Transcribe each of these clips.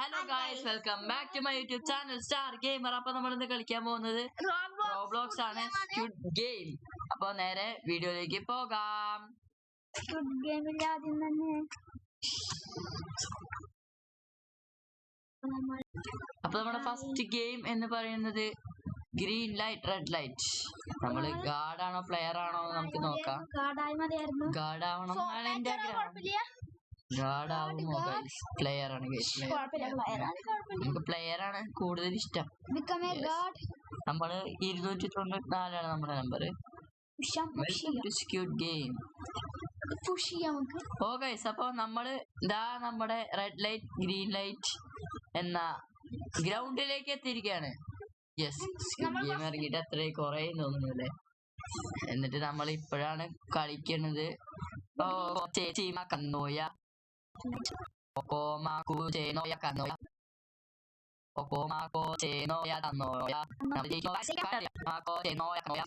Hello guys, welcome back to my YouTube channel Star Gamer. അപ്പൊ നമ്മൾ ഇന്ന് കളിക്കാൻ പോകുന്നത് റോബ്ലോക്സ് ആണ്, സ്ക്വിഡ് ഗെയിം. അപ്പൊ നേരെ വീഡിയോയിലേക്ക് പോകാം. സ്ക്വിഡ് ഗെയിമിൽ ആദ്യം തന്നെ അപ്പൊ നമ്മുടെ ഫസ്റ്റ് ഗെയിം എന്ന് പറയുന്നത് ഗ്രീൻ ലൈറ്റ് റെഡ് ലൈറ്റ്. നമ്മള് ഗാർഡ് ആണോ പ്ലെയർ ആണോ നമുക്ക് നോക്കാം. ഗാർഡ് ആവണം എന്നാണ് എന്റെ ആഗ്രഹം. ഗാർഡ് ആവുമോ ഗൈസ്? പ്ലെയർ ആണ് ഗൈസ്. നമുക്ക് പ്ലെയർ ആണ് കൂടുതൽ ഇഷ്ടം. നമ്മള് 294 നമ്മുടെ നമ്പർ. Squid game. ഓ ഗൈസ്, അപ്പൊ നമ്മള് ഇതാ നമ്മുടെ റെഡ് ലൈറ്റ് ഗ്രീൻ ലൈറ്റ് എന്ന ഗ്രൗണ്ടിലേക്ക് എത്തിയിരിക്കുകയാണ്. യെസ്, സ്ക്വിഡ് ഗെയിം ഇറങ്ങിയിട്ട് അത്രയും കുറേ തോന്നുന്നു. എന്നിട്ട് നമ്മൾ ഇപ്പോഴാണ് കളിക്കുന്നത്. ഓ ചേച്ചി കന്നോയ Okomaku Chenoya Kanoya Okomako Chenoya Kanoya Mako Chenoya Kanoya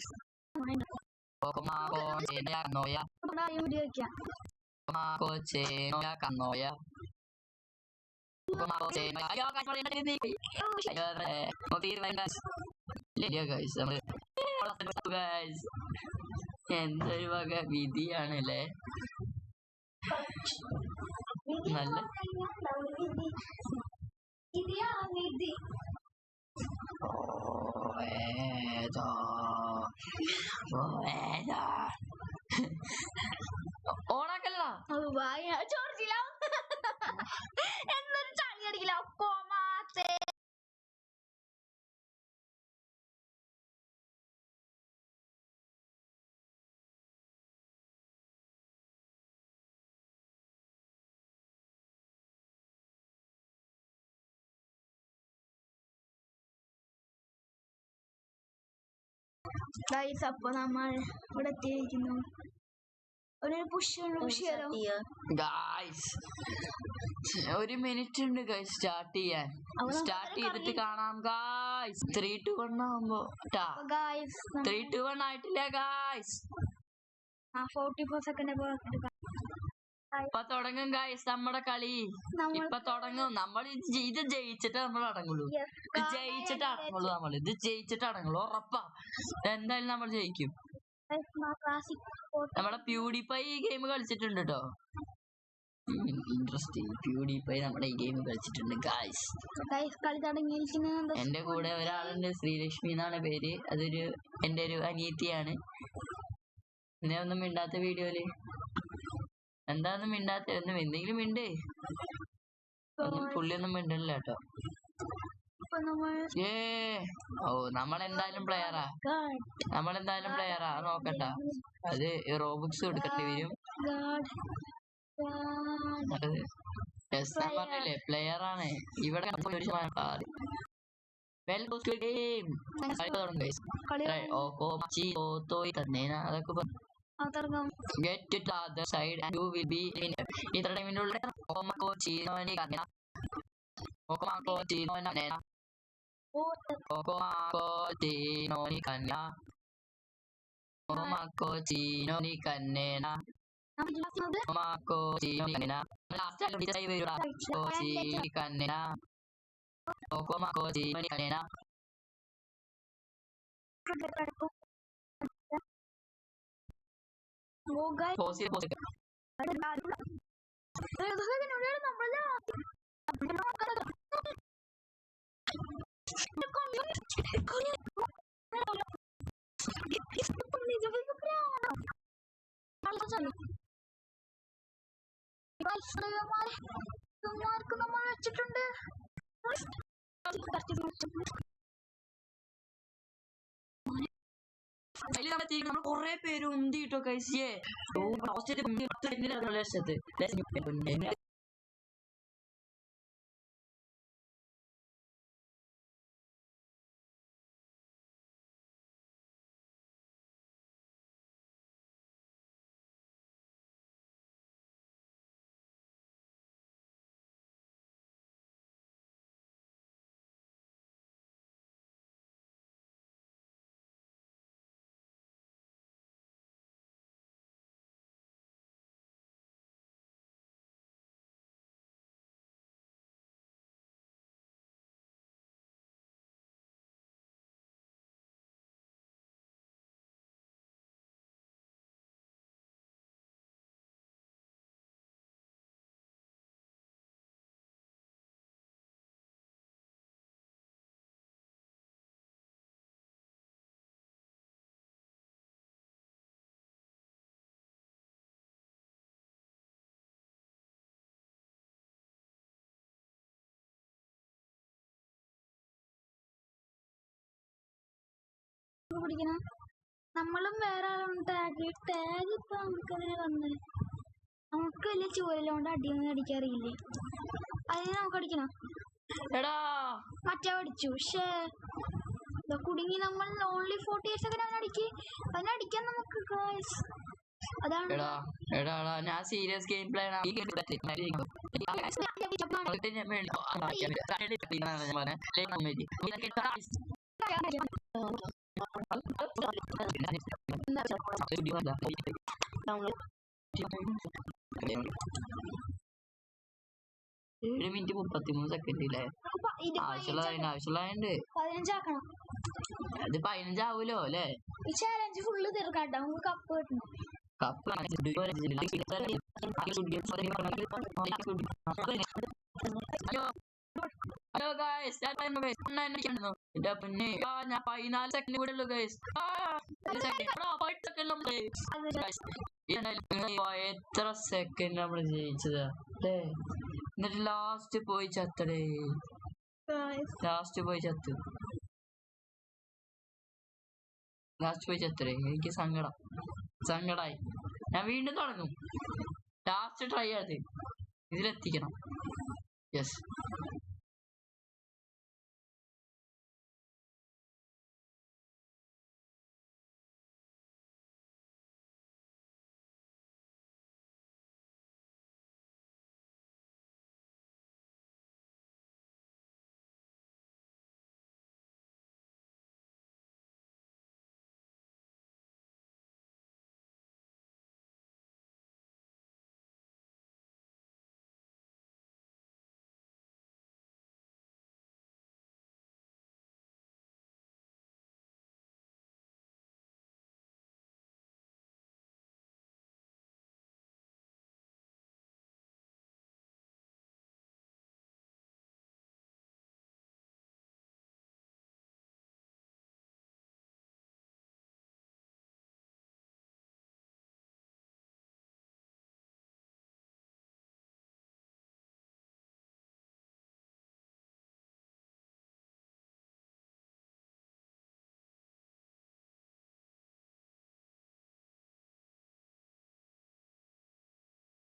Okomako Chenoya Kanoya Okomako Chenoya Kanoya Okomako Chenoya. Ayo guys, mari nanti ni. Ayo mau tiru guys. Lihat guys, നമ്മൾ guys. എന്തൊരു വക വിധിയാണല്ലേ. നല്ല ഓണാക്കല്ല എന്നൊരു ചളി അടിക്കില്ല. അപ്പൊ നമ്മൾ ഇവിടെ എത്തിയിരിക്കുന്നു. ഒരു മിനിറ്റ് ഉണ്ട് ഗൈസ് സ്റ്റാർട്ട് ചെയ്യാൻ. സ്റ്റാർട്ട് ചെയ്തിട്ട് കാണാം ഗൈസ്. 3, 2, 1 ആവുമ്പോ 3, 2, 1 ആയിട്ടില്ല ഗൈസ്. 44 സെക്കൻഡ് ഇപ്പൊ തുടങ്ങും ഗൈസ് നമ്മുടെ കളി. ഇപ്പൊ തുടങ്ങും. നമ്മൾ ഇത് ജയിച്ചിട്ട് നമ്മൾ അടങ്ങുള്ളൂ. ഇത് ജയിച്ചിട്ട് അടങ്ങുള്ളൂ. ഇത് ജയിച്ചിട്ട് അടങ്ങുള്ളൂ. ഉറപ്പാ, എന്തായാലും നമ്മൾ ജയിക്കും. നമ്മുടെ പ്യൂഡിഫൈ ഈ ഗെയിം കളിച്ചിട്ടുണ്ട് കേട്ടോ. ഇൻട്രസ്റ്റിംഗ്. പ്യൂഡിഫൈ നമ്മുടെ ഈ ഗെയിം കളിച്ചിട്ടുണ്ട് ഗൈസ്. എന്റെ കൂടെ ഒരാളുണ്ട്, ശ്രീലക്ഷ്മി എന്നാണ് പേര്. അതൊരു എന്റെ ഒരു അനിയത്തിയാണ്. ഇന്നേ ഒന്നും മിണ്ടാത്ത വീഡിയോയില്. എന്താന്നും മിണ്ടാത്ത എന്തെങ്കിലും മിണ്ടേ. പുള്ളിയൊന്നും മിണ്ടല്ല കേട്ടോ. ഓ നമ്മളെന്തായാലും പ്ലെയറാ. നോക്കണ്ട. അത് റോബുക്സ് കൊടുക്കേണ്ടി വരും. പറഞ്ഞില്ലേ പ്ലെയർ ആണ്. ഇവിടെ അതൊക്കെ get to the other side and you will be in ഇത്ര ടൈമിനുള്ളിൽ Okomako Chinoy Kanena Okomako Chinoy Kanena Okomako Chinoy Kanena Okomako Chinoy Kanena Okomako Chinoy Kanena last time we say we are Chinoy Kanena Okomako Chinoy Kanena. വെച്ചിട്ടുണ്ട്. നമ്മൾ കൊറേ പേര് ഉന്തി കിട്ടോ കൈസിയെ. നമുക്ക് പിടിക്കണം. നമ്മളും വേറെ ആളും ടാഗ് ഇപ്പൊ നമുക്ക് അങ്ങനെ വന്നത്. നമുക്ക് വലിയ ചൂരലോണ്ട് അടിയൊന്നും അടിക്കാറില്ലേ? അതിന് നമുക്ക് അടിക്കണം. എടാ മറ്റേ അടിച്ചു. പക്ഷേ കുടുങ്ങി. നമ്മൾ ഓൺലി 40 years ഒക്കെ അതിനടിക്കാൻ നമുക്ക് അതാണ്. എടാ എടാ എടാ ഞാൻ സീരിയസ് ഗെയിം പ്ലേ ആണ്. ഏഴ് മിനിറ്റ് 33 സെക്കൻഡില്ലേ? ആവശ്യമുള്ളതുണ്ട്. 15 ആക്കണം. അത് 15 ആവൂലോ അല്ലേ? ഈ ചാലഞ്ച് ഫുള്ള് തീർക്കാട്ടോ. നമുക്ക് കപ്പ് കിട്ടണം. കപ്പ് ഹലോ ഗൈസ്, എന്റെ പിന്നെ ഞാൻ 14 സെക്കൻഡ് കൂടെ ഉള്ളു ഗൈസ്. എത്ര സെക്കൻഡ് നമ്മള് ജയിച്ചത് അല്ലേ? എന്നിട്ട് ലാസ്റ്റ് പോയി ചത്തടേ. ലാസ്റ്റ് പോയി ചത്തടേ. എനിക്ക് സങ്കടായി. ഞാൻ വീണ്ടും തുടങ്ങും. ലാസ്റ്റ് ട്രൈ ചെയ്ത് ഇതിലെത്തിക്കണം. യെസ്.